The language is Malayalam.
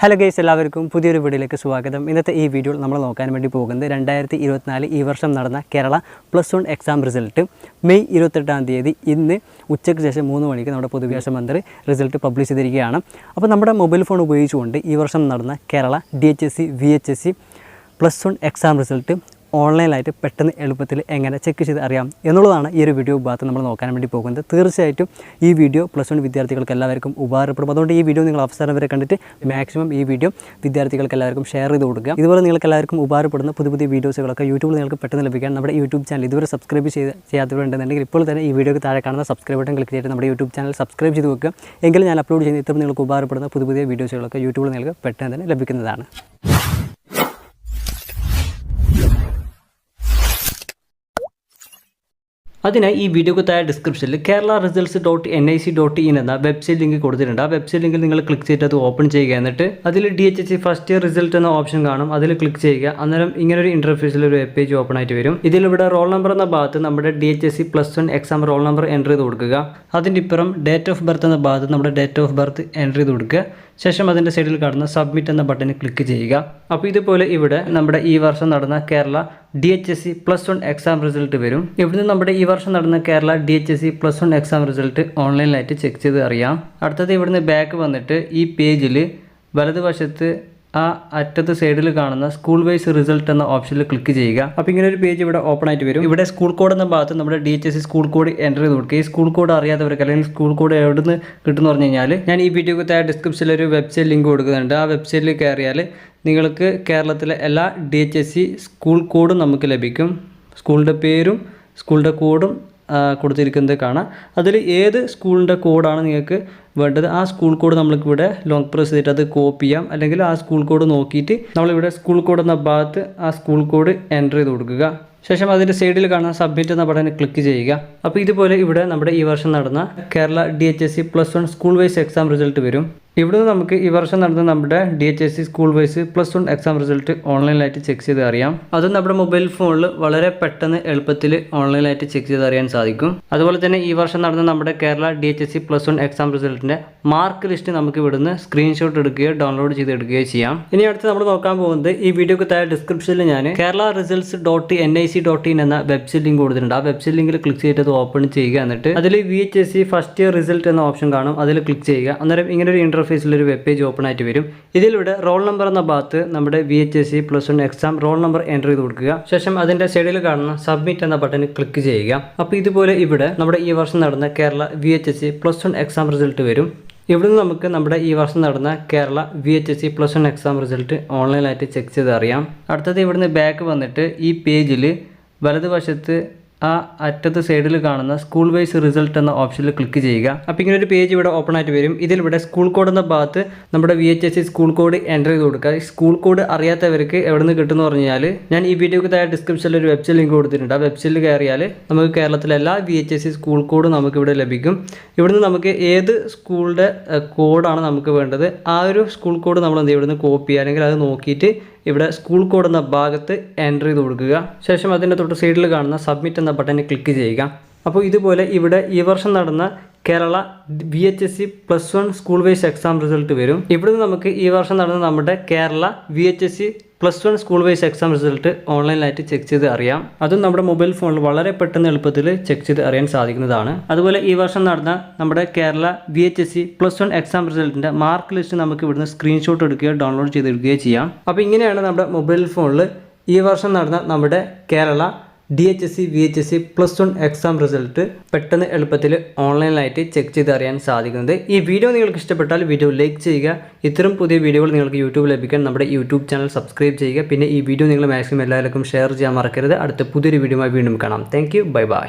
ഹലോ ഗൈസ്, എല്ലാവർക്കും പുതിയൊരു വീഡിയോയിലേക്ക് സ്വാഗതം. ഇന്നത്തെ ഈ വീഡിയോയിൽ നമ്മൾ നോക്കാൻ വേണ്ടി പോകുന്നത് 2024 ഈ വർഷം നടന്ന കേരള +1 എക്സാം റിസൾട്ട് മെയ് 28-ാം തീയതി ഇന്ന് ഉച്ചയ്ക്ക് ശേഷം 3 മണിക്ക് നമ്മുടെ പൊതുവിദ്യാഭ്യാസ മന്ത്രി റിസൾട്ട് പബ്ലിഷ് ചെയ്തിരിക്കുകയാണ്. അപ്പോൾ നമ്മുടെ മൊബൈൽ ഫോൺ ഉപയോഗിച്ചുകൊണ്ട് ഈ വർഷം നടന്ന Kerala DHSC VHSC +1 exam result ഓൺലൈനായിട്ട് പെട്ടെന്ന് എളുപ്പത്തിൽ എങ്ങനെ ചെക്ക് ചെയ്ത് അറിയാം എന്നുള്ളതാണ് ഈ ഒരു വീഡിയോ ഭാഗത്ത് നമ്മൾ നോക്കാൻ വേണ്ടി പോകുന്നത്. തീർച്ചയായിട്ടും ഈ വീഡിയോ +1 വിദ്യാർത്ഥികൾക്ക് എല്ലാവർക്കും ഉപകാരപ്പെടും. അതുകൊണ്ട് ഈ വീഡിയോ നിങ്ങൾ അവസാനം വരെ കണ്ടിട്ട് മാക്സിമം ഈ വീഡിയോ വിദ്യാർത്ഥികൾക്ക് എല്ലാവർക്കും ഷെയർ ചെയ്ത് കൊടുക്കുക. ഇതുപോലെ നിങ്ങൾക്ക് എല്ലാവർക്കും ഉപകാരപ്പെടുന്ന പുതിയ വീഡിയോസുകളൊക്കെ യൂട്യൂബിൽ നിങ്ങൾക്ക് പെട്ടെന്ന് ലഭിക്കാൻ നമ്മുടെ യൂട്യൂബ് ചാനൽ ഇതുവരെ സബ്സ്ക്രൈബ് ചെയ്യാത്തവരുണ്ടെന്നുണ്ടെങ്കിൽ ഇപ്പോൾ തന്നെ ഈ വീഡിയോക്ക് താഴെ കാണുന്ന സബ്സ്ക്രൈബ് ബട്ടൺ ക്ലിക്ക് ചെയ്തിട്ട് നമ്മുടെ യൂട്യൂബ് ചാനൽ സബ്സ്ക്രൈബ് ചെയ്ത് വെക്കുക. എങ്കിലും ഞാൻ അപ്ലോഡ് ചെയ്യുന്ന ഇത്തരം നിങ്ങൾക്ക് ഉപകാരപ്പെടുന്ന പുതിയ വീഡിയോസുകളൊക്കെ യൂട്യൂബിൽ നിങ്ങൾക്ക് പെട്ടെന്ന് തന്നെ ലഭിക്കുന്നതാണ്. അതിനായി ഈ വീഡിയോക്ക് താഴെ ഡിസ്ക്രിപ്ഷനിൽ keralaresults.nic.in എന്ന വെബ്സൈറ്റ് ലിങ്ക് കൊടുത്തിട്ടുണ്ട്. ആ വെബ്സൈറ്റ് ലിങ്കിൽ നിങ്ങൾ ക്ലിക്ക് ചെയ്തിട്ട് അത് ഓപ്പൺ ചെയ്യുക. എന്നിട്ട് അതിൽ DHSC ഫസ്റ്റ് ഇയർ റിസൾട്ട് എന്ന ഓപ്ഷൻ കാണും. അതിൽ ക്ലിക്ക് ചെയ്യുക. അന്നേരം ഇങ്ങനെ ഒരു ഇന്റർഫേസിൽ ഒരു വെബ് പേജ് ഓപ്പൺ ആയിട്ട് വരും. ഇതിലിവിടെ റോൾ നമ്പർ എന്ന ഭാഗത്ത് നമ്മുടെ DHSC +1 exam roll number enter ചെയ്ത് കൊടുക്കുക. അതിൻ്റെ ഇപ്പുറം ഡേറ്റ് ഓഫ് ബർത്ത് എന്ന ഭാഗത്ത് നമ്മുടെ ഡേറ്റ് ഓഫ് ബർത്ത് എൻ്റർ ചെയ്ത് കൊടുക്കുക. ശേഷം അതിൻ്റെ സൈഡിൽ കാണുന്ന സബ്മിറ്റ് എന്ന ബട്ടണിൽ ക്ലിക്ക് ചെയ്യുക. അപ്പോൾ ഇതുപോലെ ഇവിടെ നമ്മുടെ ഈ വർഷം നടന്ന കേരള DHSC +1 എക്സാം റിസൾട്ട് വരും. ഇവിടുന്ന് നമ്മുടെ ഈ വർഷം നടന്ന കേരള DHSC +1 എക്സാം റിസൾട്ട് ഓൺലൈനിലായിട്ട് ചെക്ക് ചെയ്ത് അറിയാം. അടുത്തത് ഇവിടുന്ന് ബാക്ക് വന്നിട്ട് ഈ പേജിൽ വലതുവശത്ത് ആ അറ്റത്ത് സൈഡിൽ കാണുന്ന സ്കൂൾ വൈസ് റിസൾട്ട് എന്ന ഓപ്ഷനിൽ ക്ലിക്ക് ചെയ്യുക. അപ്പോൾ ഇങ്ങനെ ഒരു പേജ് ഇവിടെ ഓപ്പൺ ആയിട്ട് വരും. ഇവിടെ സ്കൂൾ കോഡ് എന്ന ഭാഗത്ത് നമ്മുടെ DHSC സ്കൂൾ കോഡ് എൻ്റർ ചെയ്ത് കൊടുക്കുക. ഈ സ്കൂൾ കോഡ് അറിയാത്തവർക്ക് അല്ലെങ്കിൽ സ്കൂൾ കോഡ് എവിടെ നിന്ന് കിട്ടുമെന്ന് പറഞ്ഞു കഴിഞ്ഞാൽ ഞാൻ ഈ വീഡിയോക്ക് താഴെ ഡിസ്ക്രിപ്ഷനിൽ ഒരു വെബ്സൈറ്റ് ലിങ്ക് കൊടുക്കുന്നുണ്ട്. ആ വെബ്സൈറ്റിൽ കയറിയാൽ നിങ്ങൾക്ക് കേരളത്തിലെ എല്ലാ DHSC സ്കൂൾ കോഡും നമുക്ക് ലഭിക്കും. സ്കൂളിൻ്റെ പേരും സ്കൂളിൻ്റെ കോഡും കൊടുത്തിരിക്കുന്നത് കാണാം. അതിൽ ഏത് സ്കൂളിൻ്റെ കോഡാണ് നിങ്ങൾക്ക് വേണ്ടത് ആ സ്കൂൾ കോഡ് നമ്മൾക്കിവിടെ ലോങ് പ്രസ് ചെയ്തിട്ട് അത് കോപ്പി ചെയ്യാം. അല്ലെങ്കിൽ ആ സ്കൂൾ കോഡ് നോക്കിയിട്ട് നമ്മളിവിടെ സ്കൂൾ കോഡ് എന്ന ഭാഗത്ത് ആ സ്കൂൾ കോഡ് എൻ്റർ ചെയ്ത് കൊടുക്കുക. ശേഷം അതിൻ്റെ സൈഡിൽ കാണുന്ന സബ്മിറ്റ് എന്ന ബട്ടണിൽ ക്ലിക്ക് ചെയ്യുക. അപ്പോൾ ഇതുപോലെ ഇവിടെ നമ്മുടെ ഈ വർഷം നടന്ന Kerala DHSC +1 school wise exam result വരും. ഇവിടുന്ന് നമുക്ക് ഈ വർഷം നടന്ന നമ്മുടെ DHSC school wise +1 exam result ഓൺലൈനായിട്ട് ചെക്ക് ചെയ്ത് അറിയാം. അത് നമ്മുടെ മൊബൈൽ ഫോണിൽ വളരെ പെട്ടെന്ന് എളുപ്പത്തിൽ ഓൺലൈനായിട്ട് ചെക്ക് ചെയ്ത് അറിയാൻ സാധിക്കും. അതുപോലെ തന്നെ ഈ വർഷം നടന്ന നമ്മുടെ കേരള DHSC +1 എക്സാം റിസൾട്ടിൻ്റെ മാർക്ക് ലിസ്റ്റ് നമുക്ക് ഇവിടുന്ന് സ്ക്രീൻഷോട്ട് എടുക്കുകയോ ഡൗൺലോഡ് ചെയ്തെടുക്കുകയോ ചെയ്യാം. ഇനി അടുത്ത് നമ്മൾ നോക്കാൻ പോകുന്നത് ഈ വീഡിയോക്ക് താഴെ ഡിസ്ക്രിപ്ഷനിൽ ഞാൻ keralaresults.nic.in എന്ന വെബ്സൈറ്റ് ലിങ്ക് കൊടുത്തിട്ടുണ്ട്. ആ വെബ്സൈറ്റ് ലിങ്കിൽ ക്ലിക്ക് ചെയ്തിട്ട് അത് ഓപ്പൺ ചെയ്യുക. എന്നിട്ട് അതിൽ VHSC ഫസ്റ്റ് ഇയർ റിസൾട്ട് എന്ന ഓപ്ഷൻ കാണും. അതിൽ ക്ലിക്ക് ചെയ്യുക. അന്നേരം ഇങ്ങനെ ഒരു ഇന്റർഫേസിലൊരു വെബ് പേജ് ഓപ്പൺ ആയിട്ട് വരും. ഇതിലൂടെ റോൾ നമ്പർ എന്ന ഭാഗത്ത് നമ്മുടെ VHSC +1 exam roll number enter ചെയ്ത് കൊടുക്കുക. ശേഷം അതിൻ്റെ സൈഡിൽ കാണുന്ന സബ്മിറ്റ് എന്ന ബട്ടണിൽ ക്ലിക്ക് ചെയ്യുക. അപ്പോൾ ഇതുപോലെ ഇവിടെ നമ്മുടെ ഈ വർഷം നടന്ന കേരള VHSC +1 എക്സാം റിസൾട്ട് വരും. ഇവിടുന്ന് നമുക്ക് നമ്മുടെ ഈ വർഷം നടന്ന കേരള VHSC +1 എക്സാം റിസൾട്ട് ഓൺലൈനായിട്ട് ചെക്ക് ചെയ്ത് അറിയാം. അടുത്തത് ഇവിടുന്ന് ബാക്ക് വന്നിട്ട് ഈ പേജിൽ വലതുവശത്ത് ആ അറ്റത്ത് സൈഡിൽ കാണുന്ന സ്കൂൾ വൈസ് റിസൾട്ട് എന്ന ഓപ്ഷനിൽ ക്ലിക്ക് ചെയ്യുക. അപ്പോൾ ഇങ്ങനെ ഒരു പേജ് ഇവിടെ ഓപ്പൺ ആയിട്ട് വരും. ഇതിലിവിടെ സ്കൂൾ കോഡ് എന്ന ഭാഗത്ത് നമ്മുടെ VHSC സ്കൂൾ കോഡ് എൻ്റർ ചെയ്ത് കൊടുക്കുക. ഈ സ്കൂൾ കോഡ് അറിയാത്തവർക്ക് എവിടെ നിന്ന് കിട്ടുമെന്ന് പറഞ്ഞു കഴിഞ്ഞാൽ ഞാൻ ഈ വീഡിയോക്ക് താഴെ ഡിസ്ക്രിപ്ഷനിൽ ഒരു വെബ്സൈറ്റ് ലിങ്ക് കൊടുത്തിട്ടുണ്ട്. ആ വെബ്സൈറ്റിൽ കയറിയാൽ നമുക്ക് കേരളത്തിലെ എല്ലാ VHSC സ്കൂൾ കോഡും നമുക്കിവിടെ ലഭിക്കും. ഇവിടുന്ന് നമുക്ക് ഏത് സ്കൂളിൻ്റെ കോഡാണ് നമുക്ക് വേണ്ടത് ആ ഒരു സ്കൂൾ കോഡ് നമ്മൾ എന്ത് ഇവിടുന്ന് കോപ്പി ചെയ്യുക അല്ലെങ്കിൽ അത് നോക്കിയിട്ട് ഇവിടെ സ്കൂൾ കോഡ് എന്ന ഭാഗത്ത് എൻ്റർ ചെയ്ത് കൊടുക്കുക. ശേഷം അതിൻ്റെ തൊട്ട് സൈഡിൽ കാണുന്ന സബ്മിറ്റ് എന്ന ബട്ടണിൽ ക്ലിക്ക് ചെയ്യുക. അപ്പോൾ ഇതുപോലെ ഇവിടെ ഈ വർഷം നടന്ന Kerala VHSC +1 school wise exam result വരും. ഇവിടുന്ന് നമുക്ക് ഈ വർഷം നടന്ന നമ്മുടെ Kerala VHSC +1 school wise exam result ഓൺലൈനായിട്ട് ചെക്ക് ചെയ്ത് അറിയാം. അതും നമ്മുടെ മൊബൈൽ ഫോണിൽ വളരെ പെട്ടെന്ന് എളുപ്പത്തിൽ ചെക്ക് ചെയ്ത് അറിയാൻ സാധിക്കുന്നതാണ്. അതുപോലെ ഈ വർഷം നടന്ന നമ്മുടെ കേരള VHSC +1 എക്സാം റിസൾട്ടിൻ്റെ മാർക്ക് ലിസ്റ്റ് നമുക്ക് ഇവിടുന്ന് സ്ക്രീൻഷോട്ട് എടുക്കുകയോ ഡൗൺലോഡ് ചെയ്തെടുക്കുകയോ ചെയ്യാം. അപ്പോൾ ഇങ്ങനെയാണ് നമ്മുടെ മൊബൈൽ ഫോണിൽ ഈ വർഷം നടന്ന നമ്മുടെ Kerala DHSC VHSC +1 exam result പെട്ടെന്ന് എളുപ്പത്തിൽ ഓൺലൈനായിട്ട് ചെക്ക് ചെയ്ത് അറിയാൻ സാധിക്കുന്നത്. ഈ വീഡിയോ നിങ്ങൾക്ക് ഇഷ്ടപ്പെട്ടാൽ വീഡിയോ ലൈക്ക് ചെയ്യുക. ഇത്തരം പുതിയ വീഡിയോകൾ നിങ്ങൾക്ക് യൂട്യൂബിൽ ലഭിക്കാൻ നമ്മുടെ യൂട്യൂബ് ചാനൽ സബ്സ്ക്രൈബ് ചെയ്യുക. പിന്നെ ഈ വീഡിയോ നിങ്ങൾ മാക്സിമം എല്ലാവർക്കും ഷെയർ ചെയ്യാൻ മറക്കരുത്. അടുത്ത പുതിയൊരു വീഡിയോയുമായി വീണ്ടും കാണാം. Thank you. Bye bye.